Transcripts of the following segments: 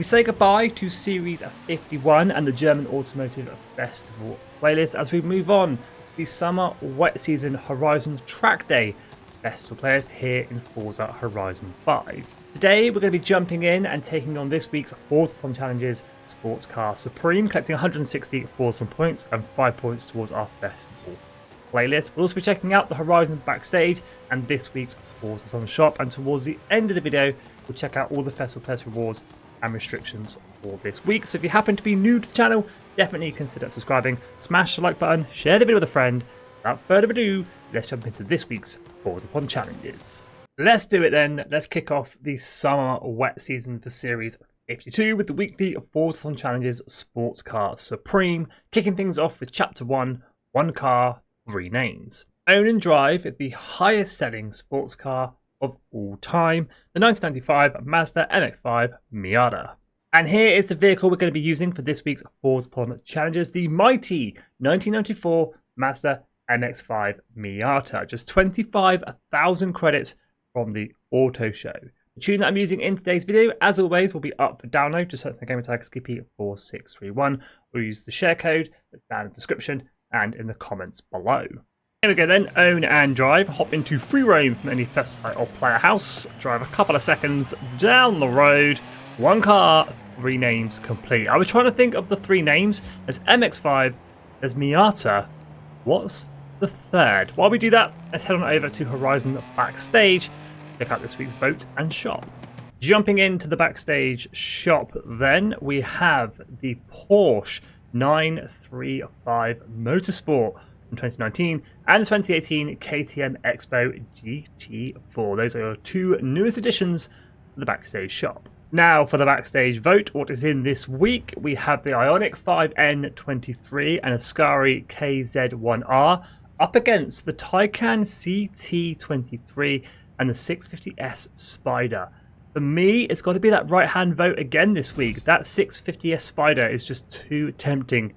We say goodbye to Series 51 and the German Automotive Festival playlist as we move on to the Summer Wet Season Horizon Track Day Festival playlist here in Forza Horizon 5. Today we're going to be jumping in and taking on this week's Forzathon Challenges Sports Car Supreme, collecting 160 Forzathon points and 5 points towards our festival playlist. We'll also be checking out the Horizon Backstage and this week's Forzathon shop, and towards the end of the video we'll check out all the festival playlist rewards and restrictions for this week. So if you happen to be new to the channel, definitely consider subscribing, smash the like button, share the video with a friend. Without further ado, let's jump into this week's Forzathon Challenges. Let's do it then. Let's kick off the summer wet season for Series 52 with the weekly Forzathon Challenges Sports Car Supreme, kicking things off with Chapter 1, One Car, 3 Names. Own and drive the highest selling sports car of all time, the 1995 Mazda MX-5 Miata. And here is the vehicle we're going to be using for this week's Forzathon Challenges, the mighty 1994 Mazda MX-5 Miata. Just 25,000 credits from the auto show. The tune that I'm using in today's video, as always, will be up for download. Just search the gamer tag Skippy 4631 or use the share code that's down in the description and in the comments below. Here we go then, own and drive, hop into free roam from any festival site or player house, drive a couple of seconds down the road, one car, 3 names complete. I was trying to think of the 3 names. There's MX-5, there's Miata, what's the third? While we do that, let's head on over to Horizon Backstage, check out this week's boat and shop. Jumping into the Backstage shop then, we have the Porsche 935 Motorsport from 2019 and 2018 KTM Expo GT4. Those are your 2 newest additions to the Backstage shop. Now for the Backstage vote, what is in this week? We have the Ioniq 5N23 and Ascari KZ1R up against the Taycan CT23 and the 650S Spider. For me, it's got to be that right-hand vote again this week. That 650S Spider is just too tempting to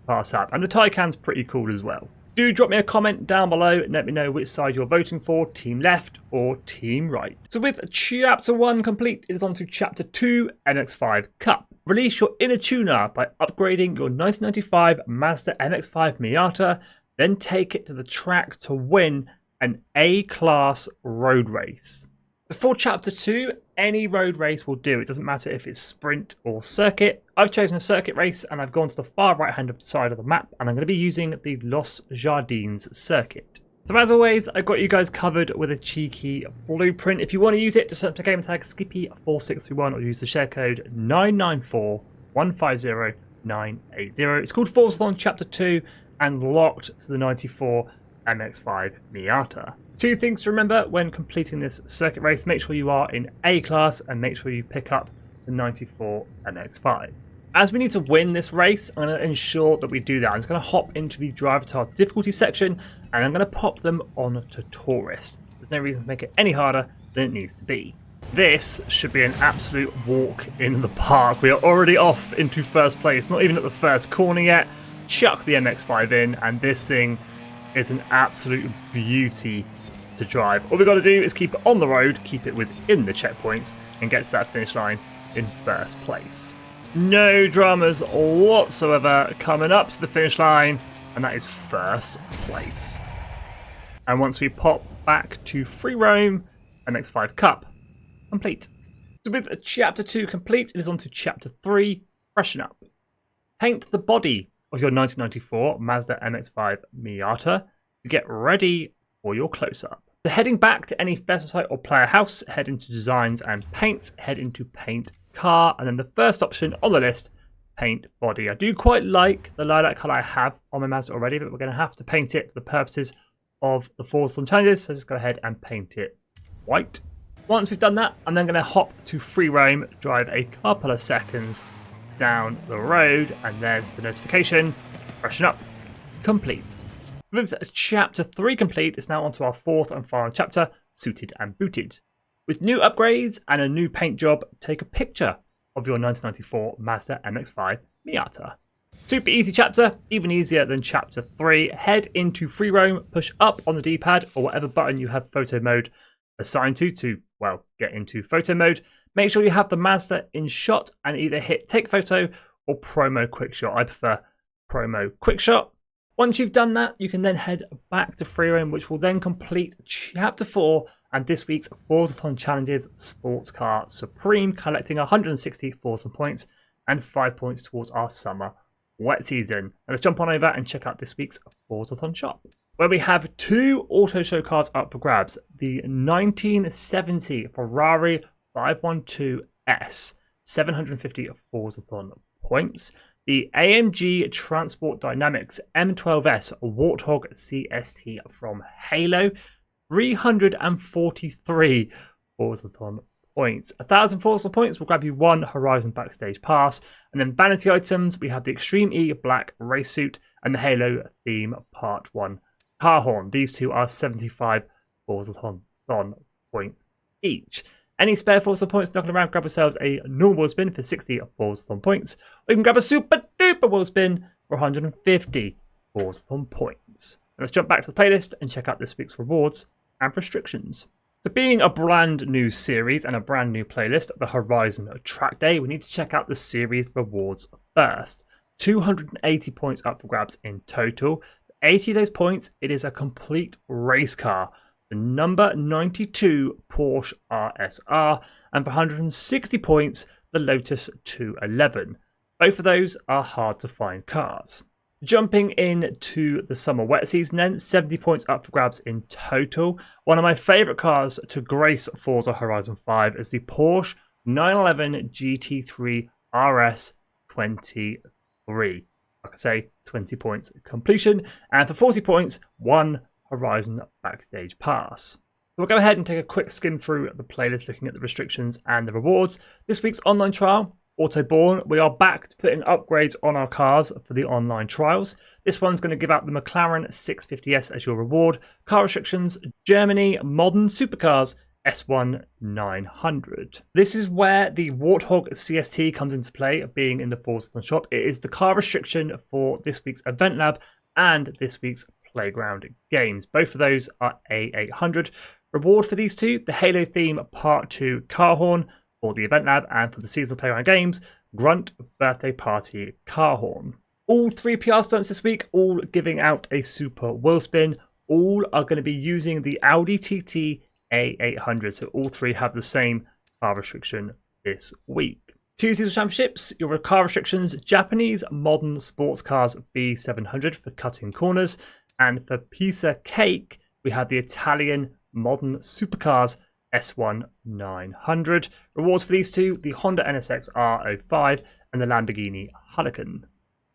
pass up. And the Taycan's pretty cool as well. Do drop me a comment down below and let me know which side you're voting for, Team Left or Team Right. So with Chapter 1 complete, it is on to Chapter 2, MX-5 Cup. Release your inner tuner by upgrading your 1995 Mazda MX-5 Miata, then take it to the track to win an A-class road race. Before Chapter 2, any road race will do. It doesn't matter if it's sprint or circuit. I've chosen a circuit race and I've gone to the far right hand side of the map and I'm going to be using the Los Jardines circuit. So as always, I've got you guys covered with a cheeky blueprint. If you want to use it, just search the gamer tag Skippy4631 or use the share code 994150980. It's called Forzathon Chapter 2 and locked to the 94 MX-5 Miata. 2 things to remember when completing this circuit race: make sure you are in A class and make sure you pick up the 94 MX-5. As we need to win this race, I'm going to ensure that we do that. I'm just going to hop into the driver tile difficulty section and I'm going to pop them on to Tourist. There's no reason to make it any harder than it needs to be. This should be an absolute walk in the park. We are already off into first place, not even at the first corner yet. Chuck the MX-5 in and this thing is an absolute beauty to drive. All we've got to do is keep it on the road, keep it within the checkpoints, and get to that finish line in first place. No dramas whatsoever coming up to the finish line, and that is first place. And once we pop back to free roam, MX-5 Cup complete. So with Chapter 2 complete, it is on to Chapter 3, Freshen Up. Paint the body of your 1994 Mazda MX-5 Miata to get ready for your close-up. So heading back to any festival site or player house, head into Designs and Paints, head into Paint Car, and then the first option on the list, Paint Body. I do quite like the lilac colour I have on my Mazda already, but we're going to have to paint it for the purposes of the Forzathon Challenges, so just go ahead and paint it white. Once we've done that, I'm then going to hop to free roam, drive a couple of seconds down the road, and there's the notification, Freshen Up complete. With Chapter 3 complete, it's now on to our 4th and final chapter, Suited and Booted. With new upgrades and a new paint job, take a picture of your 1994 Mazda MX-5 Miata. Super easy chapter, even easier than Chapter 3. Head into free roam, push up on the D-pad or whatever button you have photo mode assigned to, well, get into photo mode. Make sure you have the Mazda in shot and either hit take photo or promo quick shot. I prefer promo quick shot. Once you've done that, you can then head back to free roam, which will then complete chapter 4 and this week's Forzathon challenges sports car Supreme, collecting 160 Forza points and 5 points towards our summer wet season. Now let's jump on over and check out this week's Forzathon shop, where we have 2 auto show cars up for grabs. The 1970 Ferrari 512S, 750 Forzathon points. The AMG Transport Dynamics M12S Warthog CST from Halo, 343 Forzathon points. 1,000 Forza points will grab you 1 Horizon Backstage pass. And then vanity items, we have the Extreme E Black Race Suit and the Halo Theme Part 1 car horn. These 2 are 75 Forzathon points each. Any spare Forza points knocking around, grab yourselves a normal wheel spin for 60 Forzathon points. Or you can grab a super duper wheel spin for 150 Forzathon points. Let's jump back to the playlist and check out this week's rewards and restrictions. So being a brand new series and a brand new playlist, the Horizon Track Day, we need to check out the series rewards first. 280 points up for grabs in total. 80 of those points, it is a complete race car. The number 92 Porsche RSR, and for 160 points, the Lotus 211. Both of those are hard to find cars. Jumping into the summer wet season then, 70 points up for grabs in total. One of my favourite cars to grace Forza Horizon 5 is the Porsche 911 GT3 RS 23. Like I say, 20 points completion, and for 40 points, 1 Horizon Backstage pass. So we'll go ahead and take a quick skim through the playlist, looking at the restrictions and the rewards. This week's online trial, Autoborn, we are back to putting upgrades on our cars for the online trials. This one's going to give out the McLaren 650S as your reward. Car restrictions, Germany, modern supercars, S1 900. This is where the Warthog CST comes into play, being in the Forzathon shop. It is the car restriction for this week's Event Lab and this week's Playground games. Both of those are A800. Reward for these 2, the Halo Theme Part 2 car horn for the Event Lab, and for the seasonal Playground games, Grunt Birthday Party car horn. All 3 PR stunts this week, all giving out a super wheel spin. All are going to be using the Audi TT A800, so all 3 have the same car restriction this week. 2 seasonal championships, your car restrictions, Japanese modern sports cars B700 for cutting corners. And for Pizza Cake, we have the Italian modern supercars S1 900. Rewards for these 2, the Honda NSX R05 and the Lamborghini Huracan.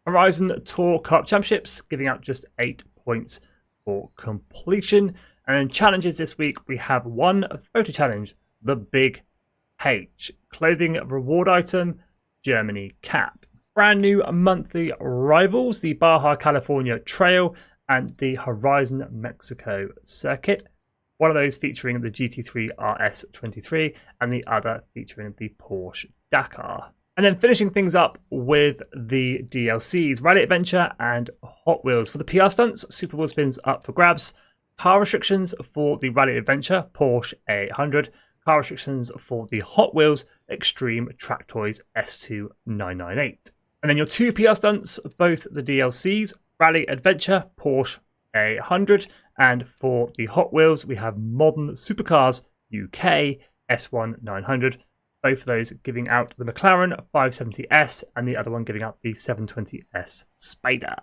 Horizon Tour Cup Championships, giving out just 8 points for completion. And then challenges this week, we have 1 photo challenge, the Big H. Clothing reward item, Germany cap. Brand new monthly rivals, the Baja California Trail and the Horizon Mexico Circuit. One of those featuring the GT3 RS23 and the other featuring the Porsche Dakar. And then finishing things up with the DLCs, Rally Adventure and Hot Wheels. For the PR stunts, Super Wheel Spins up for grabs. Car restrictions for the Rally Adventure, Porsche 800. Car restrictions for the Hot Wheels, Extreme Track Toys S2 998. And then your 2 PR stunts, both the DLCs, Rally Adventure, Porsche 800, and for the Hot Wheels, we have Modern Supercars UK S1 900. Both of those giving out the McLaren 570S and the other one giving out the 720S Spider.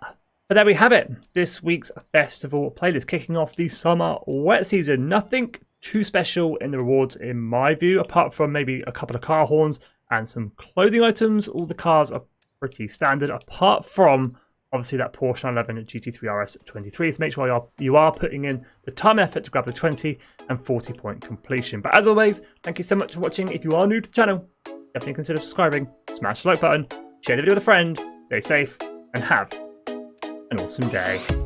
But there we have it. This week's festival playlist kicking off the summer wet season. Nothing too special in the rewards in my view, apart from maybe a couple of car horns and some clothing items. All the cars are pretty standard, apart from obviously that Porsche 911 GT3 RS 23. So make sure you are putting in the time and effort to grab the 20 and 40 point completion. But as always, thank you so much for watching. If you are new to the channel, definitely consider subscribing, smash the like button, share the video with a friend, stay safe, and have an awesome day.